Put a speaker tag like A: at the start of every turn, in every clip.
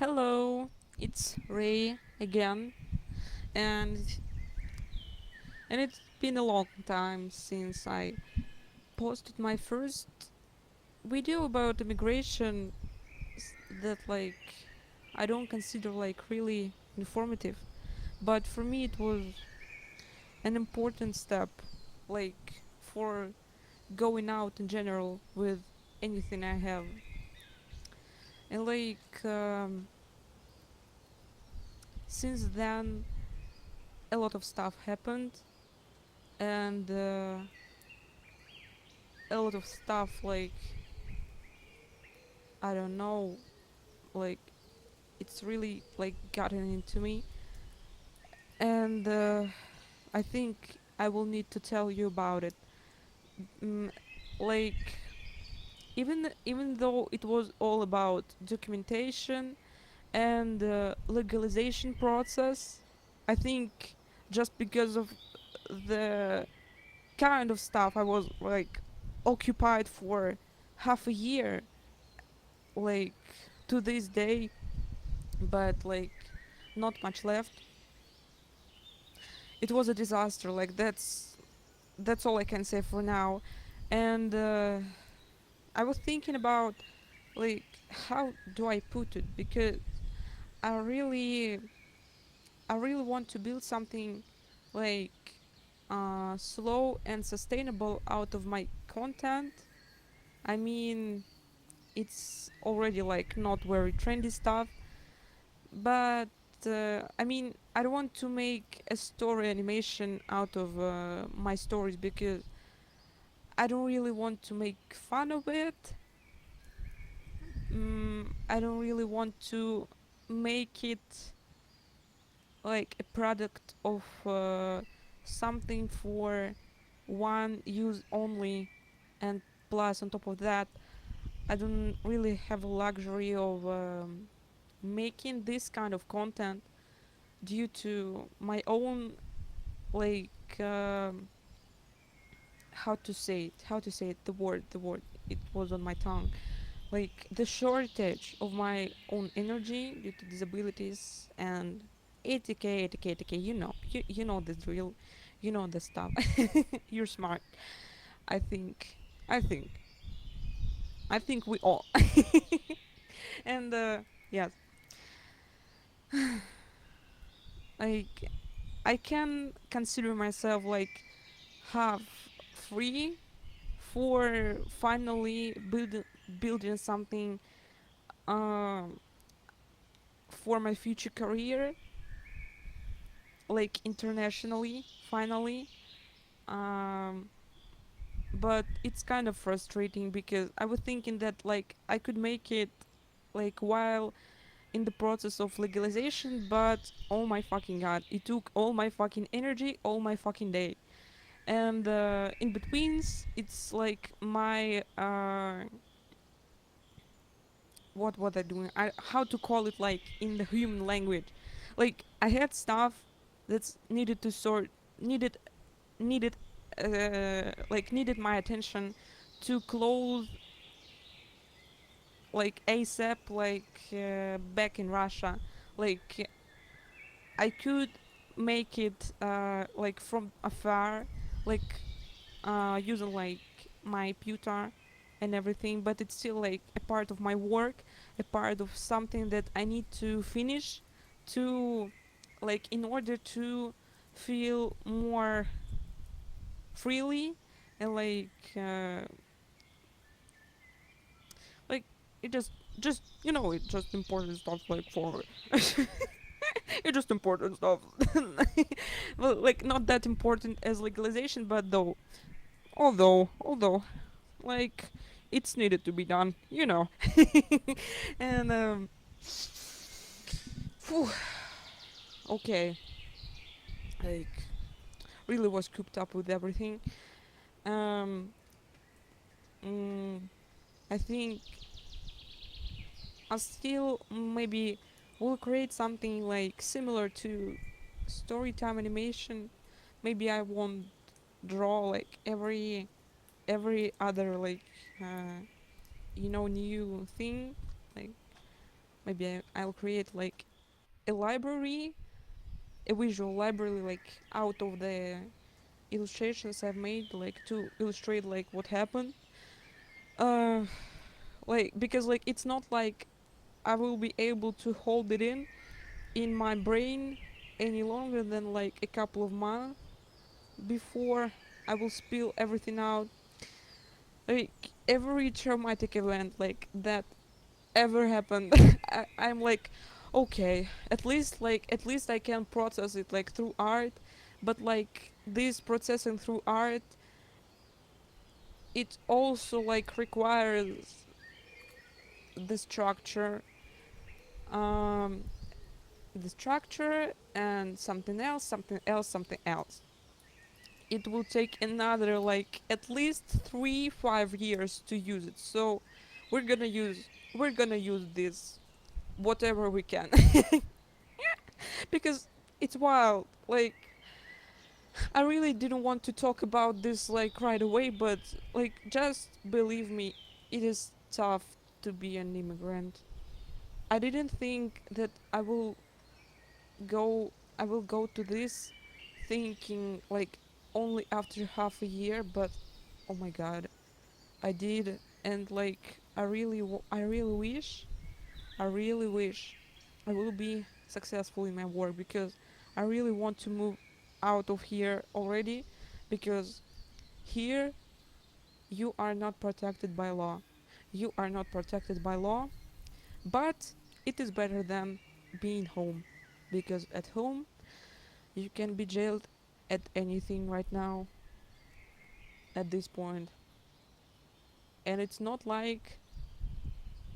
A: Hello, it's Ray again, and it's been a long time since I posted my first video about immigration that I don't consider really informative, but for me it was an important step for going out in general with anything I have. And since then a lot of stuff happened, and a lot of stuff I don't know, like it's really gotten into me, and I think I will need to tell you about it. mm, like even though it was all about documentation and legalization process, I think just because of the kind of stuff I was occupied for half a year, like to this day, but not much left. It was a disaster. That's all I can say for now. And I was thinking about like how do I put it, because I really I really want to build something like slow and sustainable out of my content. I mean, it's already not very trendy stuff, but I mean, I don't want to make a story animation out of my stories, because I don't really want to make fun of it. I don't really want to make it like a product of something for one use only, and plus on top of that, I don't really have a luxury of making this kind of content due to my own like um, how to say it, the word it was on my tongue, like the shortage of my own energy due to disabilities and ATK, you know the drill, you know the stuff. You're smart. I think I think I think we all. And yes, like I can consider myself half free for finally building something um for my future career, like internationally, finally. um but it's kind of frustrating, because I was thinking that I could make it while in the process of legalization, but oh my fucking god, it took all my fucking energy, all my fucking day. And in betweens, it's like my what was I doing? How to call it in the human language? I had stuff that's needed to sort, needed needed needed my attention to close ASAP, back in Russia. Like I could make it from afar, like using my pewter and everything, but it's still a part of my work, a part of something that I need to finish to in order to feel more freely, and like it just it just important stuff for it just important stuff. Well, not that important as legalization, but although like it's needed to be done, and phew, okay, like really was cooped up with everything. um mm, I think I still maybe will create something similar to storytime animation. Maybe I won't draw every other new thing, like maybe I'll create like a library, a visual library, like out of the illustrations I've made, like to illustrate like what happened. Uh, like because like it's not like I will be able to hold it in my brain any longer than like a couple of months before I will spill everything out. Like every traumatic event like that ever happened, I'm like, okay, at least I can process it like through art, but like this processing through art, it also like requires the structure, um, the structure and something else, something else, something else. It will take another like at least 3 5 years to use it. So we're gonna use we're gonna use this whatever we can because it's wild. Like I really didn't want to talk about this like right away, but like just believe me, it is tough to be an immigrant. I didn't think that go I will go to this thinking like only after half a year, but oh my god, I did. And like I really wish I will be successful in my work because I really want to move out of here already, because here you are not protected by law. You are not protected by law, but it is better than being home, because at home you can be jailed at anything right now at this point. And it's not like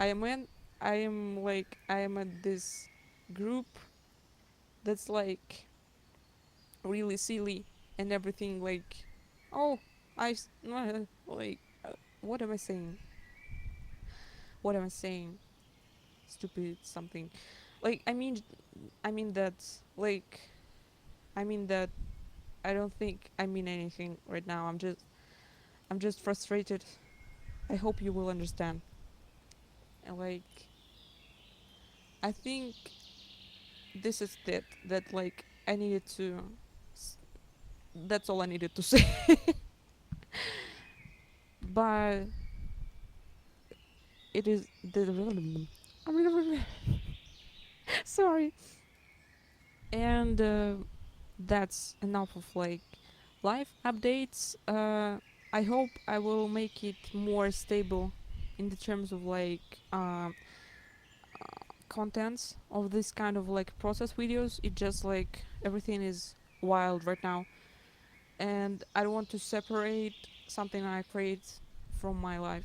A: I am in, I am at this group that's like really silly and everything, like, oh, like, what am I saying? What am I saying? Stupid something. Like, I mean that, like, I mean that I don't think I mean anything right now. I'm just frustrated. I hope you will understand. And like, I think this is it. That like I needed to. That's all I needed to say. But it is the. Sorry. And that's enough of like life updates. I hope I will make it more stable in the terms of like contents of this kind of like process videos. It just like everything is wild right now, and I don't want to separate something I create from my life.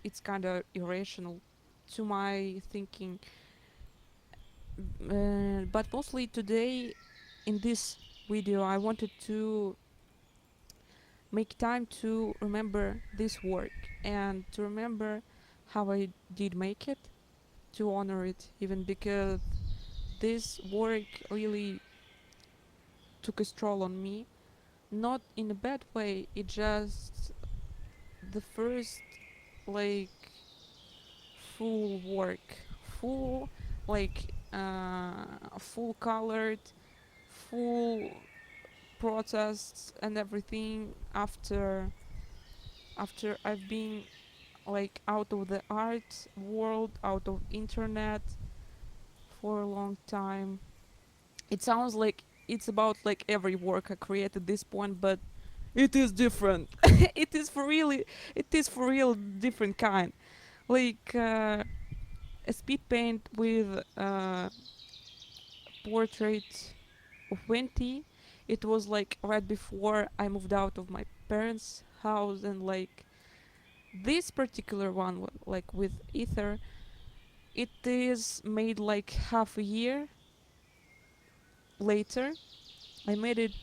A: It's kind of irrational to my thinking. But mostly today in this video I wanted to make time to remember this work and to remember how I did make it, to honor it, even because this work really took a stroll on me. Not in a bad way, it just the first like full work, full like full colored, full protests and everything after I've been like out of the art world, out of internet for a long time. It sounds like it's about like every work I create at this point, but it is different. It is for real different kind. Like a speed paint with portrait of Wenty. It was like right before I moved out of my parents' house, and like this particular one, like with Ether, it is made like half a year later. I made it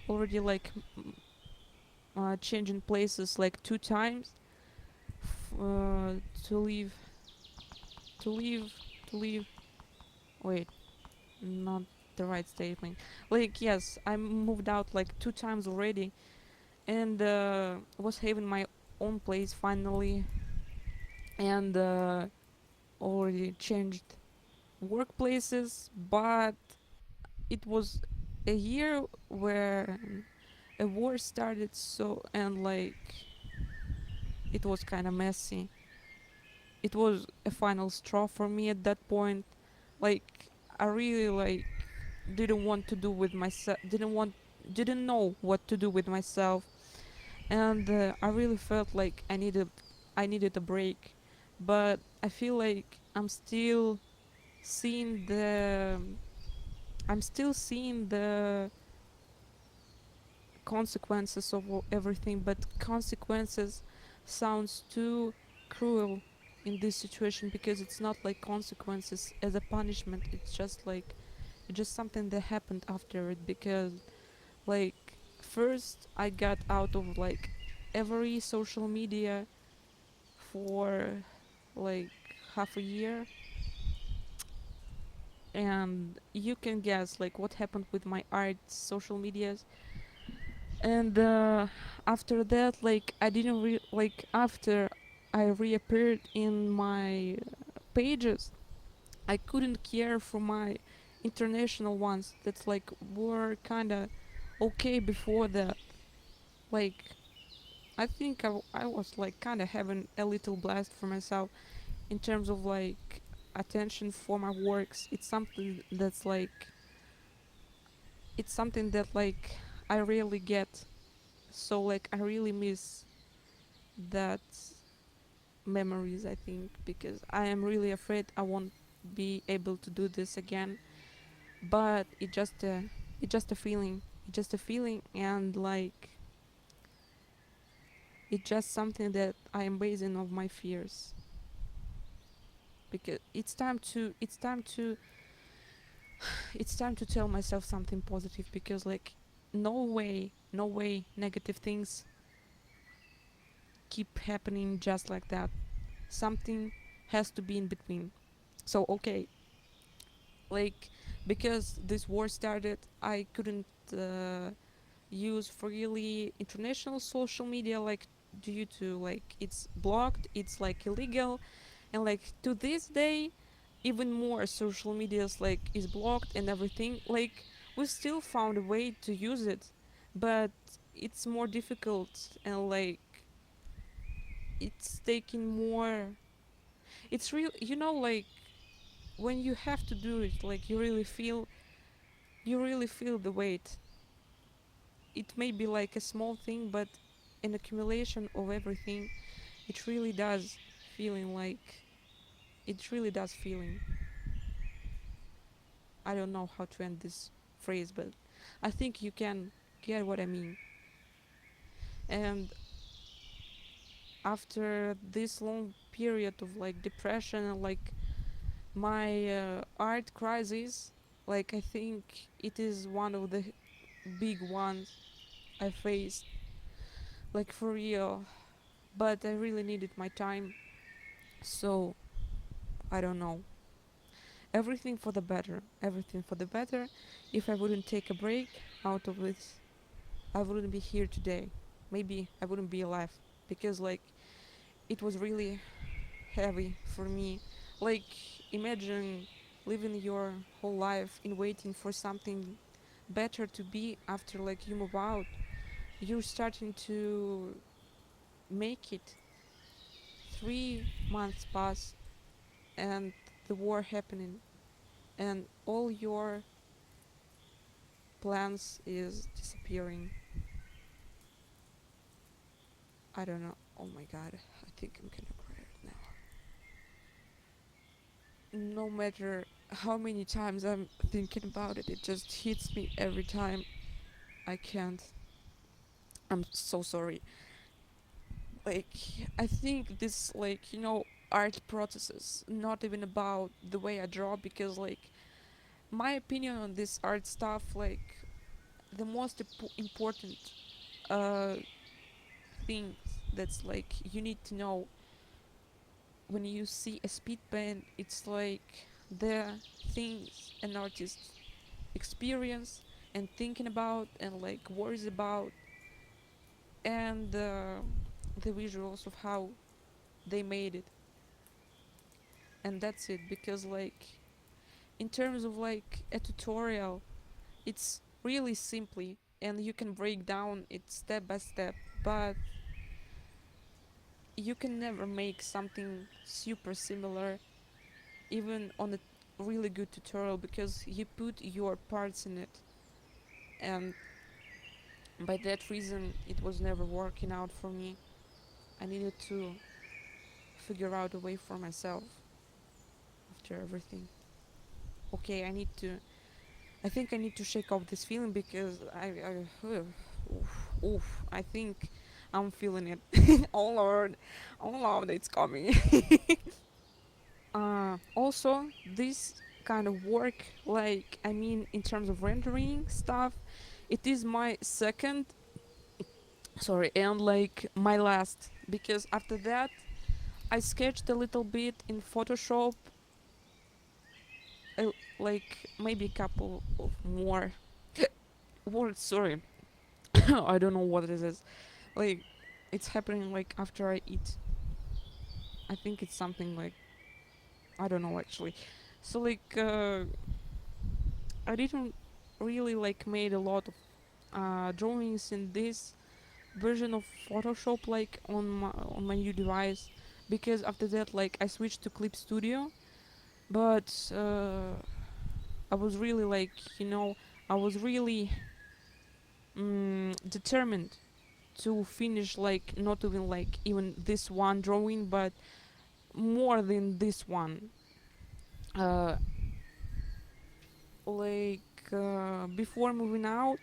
A: already like changing places like 2 times to leave to leave to leave. Wait, not the right statement. Like yes, I moved out like 2 times already, and was having my own place finally, and already changed workplaces, but it was a year where a war started, so and like it was kind of messy. It was a final straw for me at that point. Like I really like didn't want to do with myself, didn't know what to do with myself, and I really felt like I needed a break. But I feel like seeing the I'm still seeing the consequences of everything, but consequences sounds too cruel in this situation, because it's not like consequences as a punishment. It's just something that happened after it, because like first I got out of like every social media for like half a year, and you can guess like what happened with my art social medias. And after that, like I didn't like after I reappeared in my pages, I couldn't care for my international ones that's like were kind of okay before that. Like I think I was like kind of having a little blast for myself in terms of like attention for my works. It's something that like I rarely get. So like I really miss that memories, I think, because I am really afraid I won't be able to do this again. But it's just a feeling. It's just a feeling, and like it's just something that I am basing of my fears. Because it's time to tell myself something positive, because like no way negative things keep happening just like that. Something has to be in between. So okay, like because this war started, I couldn't use freely international social media, like due to like it's blocked, it's like illegal. And like to this day, even more social medias like is blocked and everything. Like we still found a way to use it, but it's more difficult, and like it's taking more. It's real, like when you have to do it, like you really feel the weight. It may be like a small thing, but an accumulation of everything, it really does feeling like it really does feeling. I don't know how to end this phrase, but I think you can get what I mean. And after this long period of like depression and like my art crisis, like I think it is one of the big ones I faced, like for real. But I really needed my time, so I don't know. Everything for the better. Everything for the better. If I wouldn't take a break out of this, I wouldn't be here today. Maybe I wouldn't be alive, because like it was really heavy for me. Like imagine living your whole life in waiting for something better to be after like you move out. You're starting to make it. 3 months pass and the war happening, and all your plans is disappearing. I don't know. Oh my god, I think I'm gonna cry right now. No matter how many times I'm thinking about it, it just hits me every time. I can't. I'm so sorry. Like, I think this, like, art processes, not even about the way I draw, because, like, my opinion on this art stuff, like, the most important uh, things that's, like, you need to know when you see a speed paint, it's like the things an artist experience and thinking about and like worries about, and the visuals of how they made it. and that's it. Because like in terms of like a tutorial, it's really simply and you can break down it step by step, but you can never make something super similar even on a really good tutorial because you put your parts in it, and by that reason it was never working out for me. I needed to figure out a way for myself after everything. Okay, I think I need to shake off this feeling because I think I'm feeling it. Oh Lord, oh Lord, it's coming. Also, this kind of work, like I mean, in terms of rendering stuff, it is my second, sorry, and like my last, because after that I sketched a little bit in Photoshop, like maybe a couple of more words. Sorry, I don't know what it is. Like, it's happening like after I eat. I think it's something like I don't know actually. So like I didn't really like made a lot of drawings in this version of Photoshop like on my new device, because after that like I switched to Clip Studio, but I was really like, I was really determined to finish like not even like even this one drawing, but more than this one. Uh, like before moving out,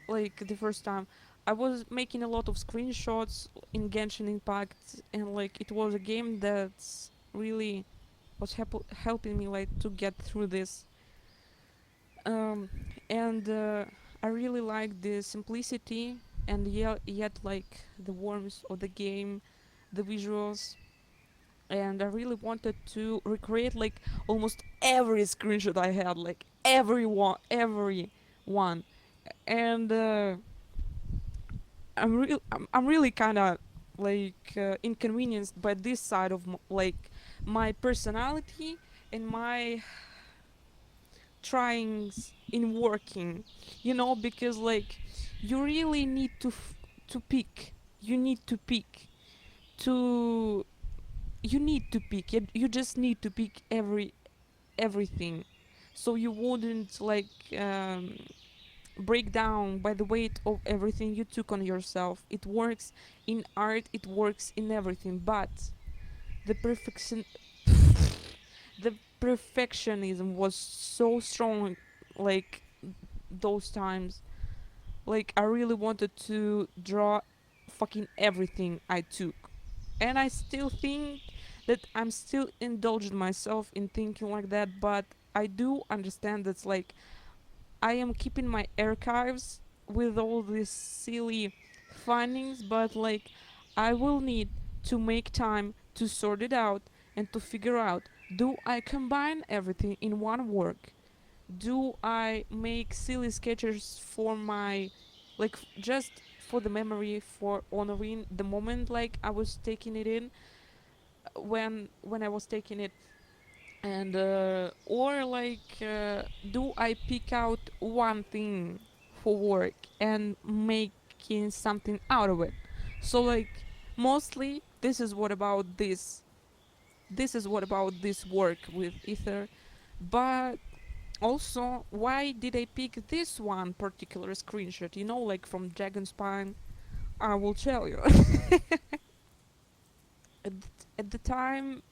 A: like the first time, I was making a lot of screenshots in Genshin Impact, and like it was a game that's really was helping me like to get through this. Um, and I really like the simplicity and yet like the warmth of the game, the visuals, and I really wanted to recreate like almost every screenshot I had, like every one, and I'm really kind of like inconvenienced by this side of like my personality and my tryings in working, because like you really need to pick. You need to pick to you need to pick. You just need to pick everything, so you wouldn't like break down by the weight of everything you took on yourself. It works in art, it works in everything, but the the perfectionism was so strong, like those times. Like I really wanted to draw fucking everything I took, and I still think that I'm still indulging myself in thinking like that, but I do understand that's like I am keeping my archives with all these silly findings, but like I will need to make time to sort it out and to figure out, do I combine everything in one work? Do I make silly sketches for my like just for the memory, for honoring the moment like I was taking it in, when I was taking it, and or like do I pick out one thing for work and making something out of it? So like mostly this is what about this work with Ether, but also why did I pick this one particular screenshot, like from Dragon Spine? I will tell you. at, at the time,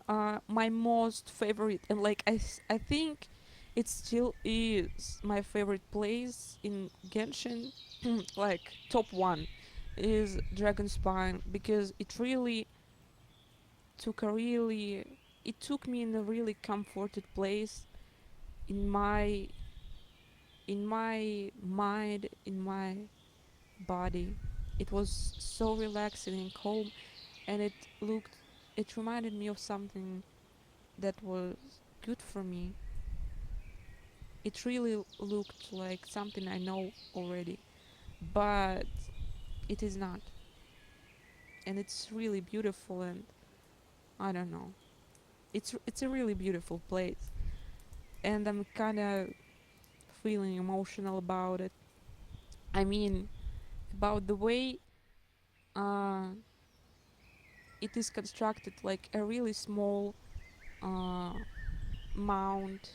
A: my most favorite, and like I think it still is my favorite place in Genshin, like top one, is Dragon Spine, because it took me in a really comforted place in my mind, in my body. It was so relaxing and calm, and it reminded me of something that was good for me. It really looked like something I know already, but it is not. And it's really beautiful, and I don't know. It's a really beautiful place, and I'm kind of feeling emotional about it. I mean, about the way uh, it is constructed, like a really small uh, mount,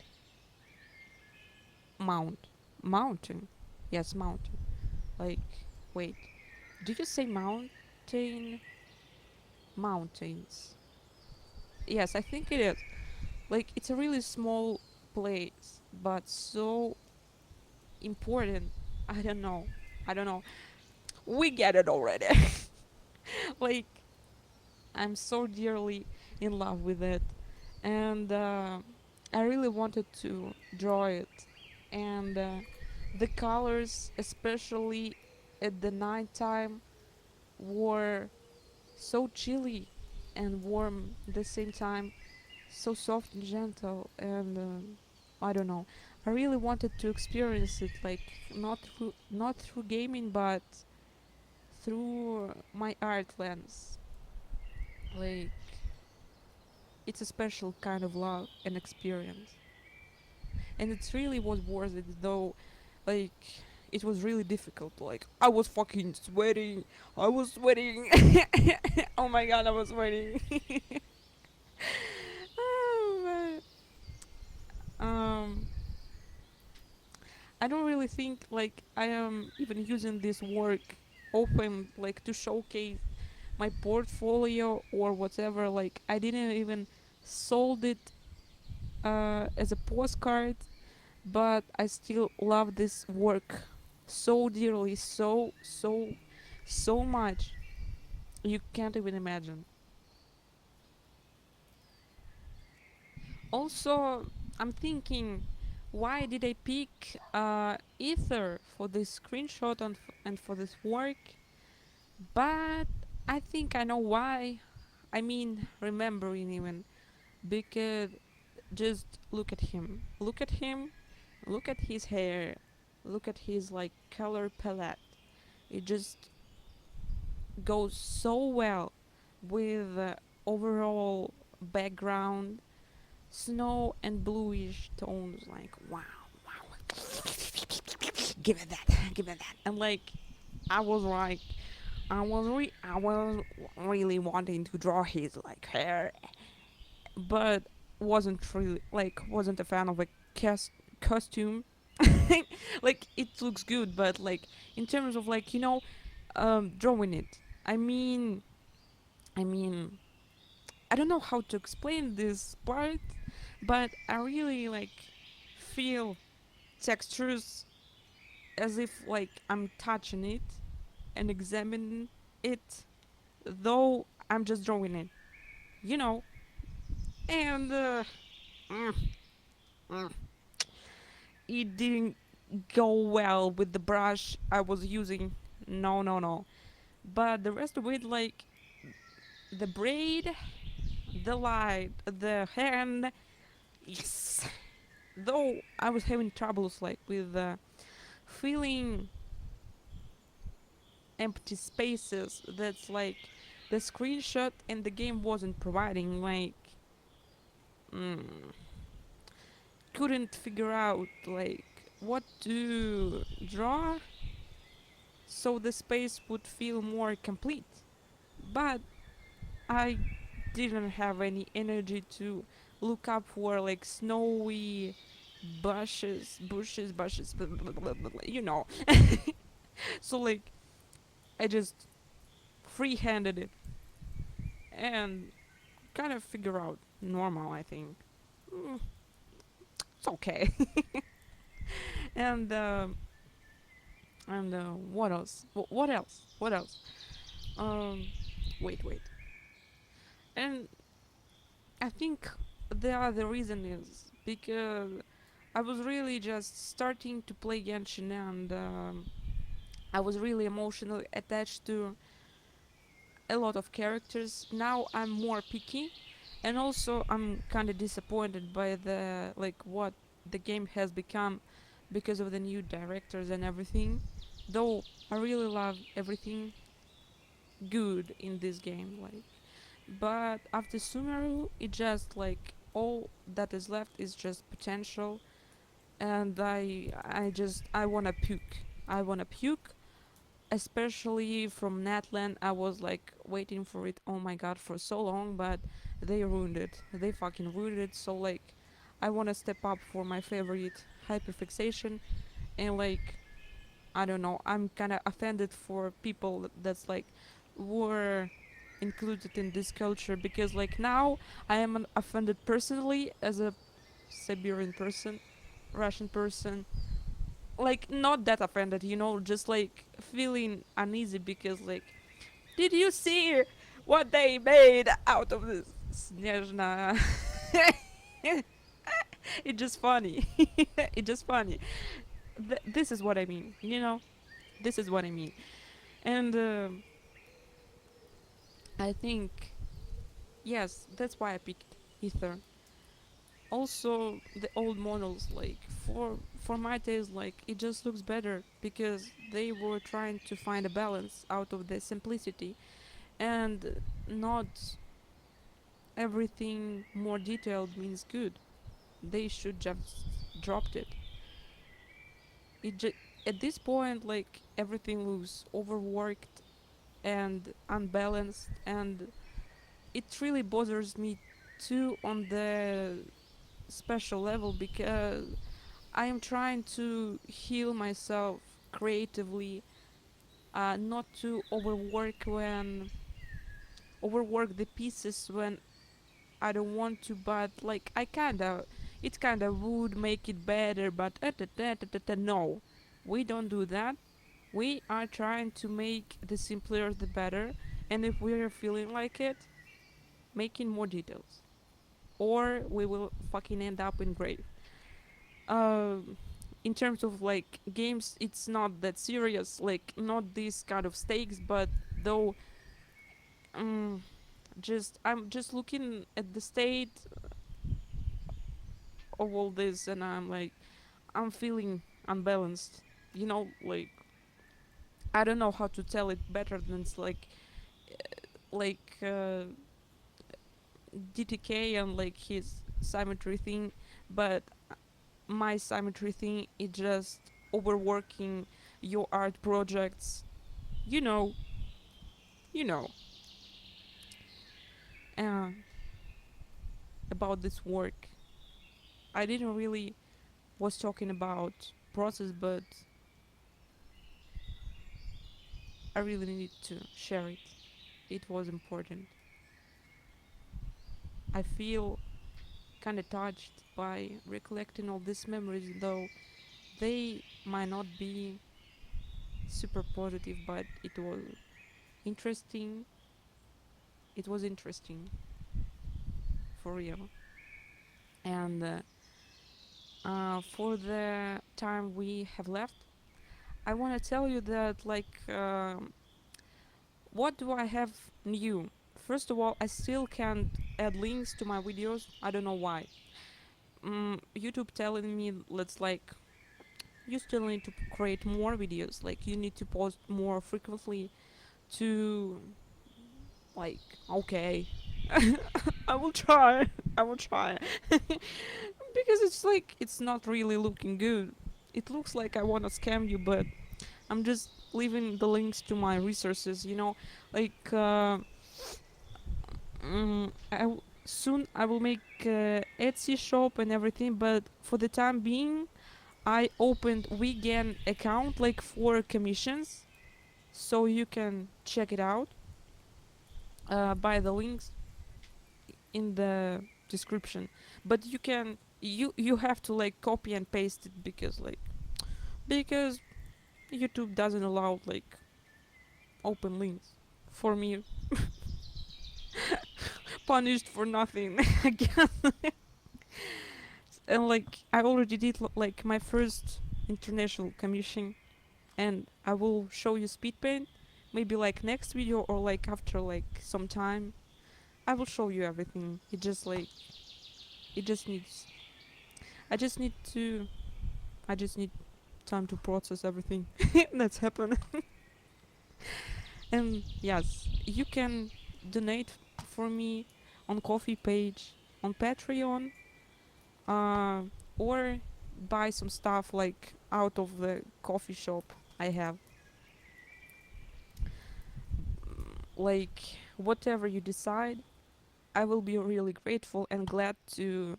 A: mount, mountain. Yes, mountain. Like, wait, did you say mountain? Mountains. Yes, I think it is. Like, it's a really small place, but so important. I don't know. I don't know. We get it already. Like, I'm so dearly in love with it, and I really wanted to draw it, and the colors, especially at the night time, were so chilly and warm at the same time, so soft and gentle, and I don't know. I really wanted to experience it, like not through gaming, but through my art lens. Like, it's a special kind of love and experience, and it really was worth it. Though, like, it was really difficult. Like, I was fucking sweating. I was sweating. Oh my god, I was sweating. Oh, um, I don't really think like I am even using this work open like to showcase my portfolio or whatever. Like, I didn't even sold it as a postcard, but I still love this work so dearly, so much. You can't even imagine. Also, I'm thinking, why did I pick Ether for this screenshot and for this work? But I think I know why. I mean, remembering even, because just look at him. Look at him. Look at his hair. Look at his like color palette. It just goes so well with the overall background, snow and bluish tones. Like, wow, wow, give it that, give it that. And like, I was like, I was really wanting to draw his like hair, but wasn't a fan of a costume. Like, it looks good, but like in terms of like drawing it. I mean, I mean, I don't know how to explain this part, but I really like feel textures as if like I'm touching it and examining it, though I'm just drawing it, you know. And mm, mm, it didn't go well with the brush I was using. No, no, no. But the rest of it, like the braid, the light, the hand, yes. Though I was having troubles like with filling empty spaces that's like the screenshot and the game wasn't providing. Like, mm, couldn't figure out like what to draw so the space would feel more complete. But I didn't have any energy to look up for like snowy bushes, you know. So like I just free-handed it and kind of figure out normal. I think it's okay. and what else? What else? What else? Um, wait. And I think the other reason is because I was really just starting to play Genshin, and I was really emotionally attached to a lot of characters. Now I'm more picky, and also I'm kind of disappointed by the like what the game has become because of the new directors and everything. Though I really love everything good in this game, like But after Sumeru, it just like all that is left is just potential, and I wanna puke. I wanna puke, especially from Natland. I was like waiting for it. Oh my god, for so long, but they ruined it. They fucking ruined it. So like, I wanna step up for my favorite hyperfixation, and like, I don't know. I'm kind of offended for people that's like were included in this culture, because like now I am offended personally as a Siberian person, Russian person. Like not that offended, just like feeling uneasy because like, did you see what they made out of this Snezhna? It's just funny. It's just funny. This is what I mean. This is what I mean. And I think, yes, that's why I picked Ether. Also, the old models, like for my taste, like it just looks better because they were trying to find a balance out of the simplicity, and not everything more detailed means good. They should just dropped it. It ju- at this point, like everything looks overworked and unbalanced, and it really bothers me too on the special level, because I am trying to heal myself creatively, not to overwork the pieces when I don't want to, but like it kinda would make it better, but no, we don't do that. We are trying to make the simpler the better, and if we're feeling like it, making more details, or we will fucking end up in grave. Um, in terms of like games, it's not that serious, like not these kind of stakes, but though, um, I'm just looking at the state of all this, and I'm like, I'm feeling unbalanced. Like I don't know how to tell it better than it's like DTK and like his symmetry thing, but my symmetry thing is just overworking your art projects. You know, you know, uh, about this work. I didn't really was talking about process, but I really needed to share it. It was important. I feel kind of touched by recollecting all these memories, though they might not be super positive, but interesting. It was interesting for real. And for the time we have left, I want to tell you that like, what do I have new? First of all, I still can't add links to my videos. I don't know why. YouTube telling me, let's like, you still need to create more videos. Like you need to post more frequently to like, okay. I will try. I will try. Because it's like it's not really looking good. It looks like I want to scam you, but I'm just leaving the links to my resources, like soon I will make Etsy shop and everything, but for the time being I opened Wegan account like for commissions, so you can check it out by the links in the description. But you have to like copy and paste it, because YouTube doesn't allow like open links for me. Punished for nothing again. And like I already did like my first international commission, and I will show you speed paint maybe like next video or like after like some time. I will show you everything. It just needs I just need to I just need time to process everything that's happened. And yes, you can donate for me on Coffee page, on Patreon, uh, or buy some stuff like out of the coffee shop I have. Like whatever you decide, I will be really grateful and glad to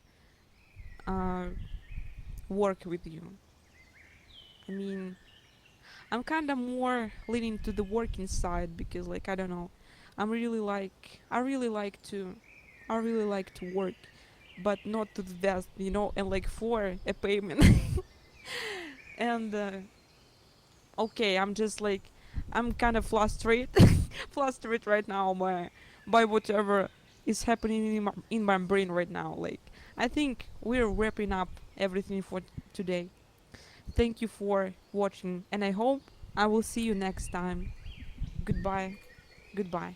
A: uh, work with you. I mean, I'm kind of more leaning to the working side because, like, I don't know, I really like to work, but not to the death, and like for a payment. And okay, I'm just like, I'm kind of frustrated, frustrated right now by whatever is happening in my brain right now. Like, I think we're wrapping up everything for today. Thank you for watching, and I hope I will see you next time. Goodbye. Goodbye.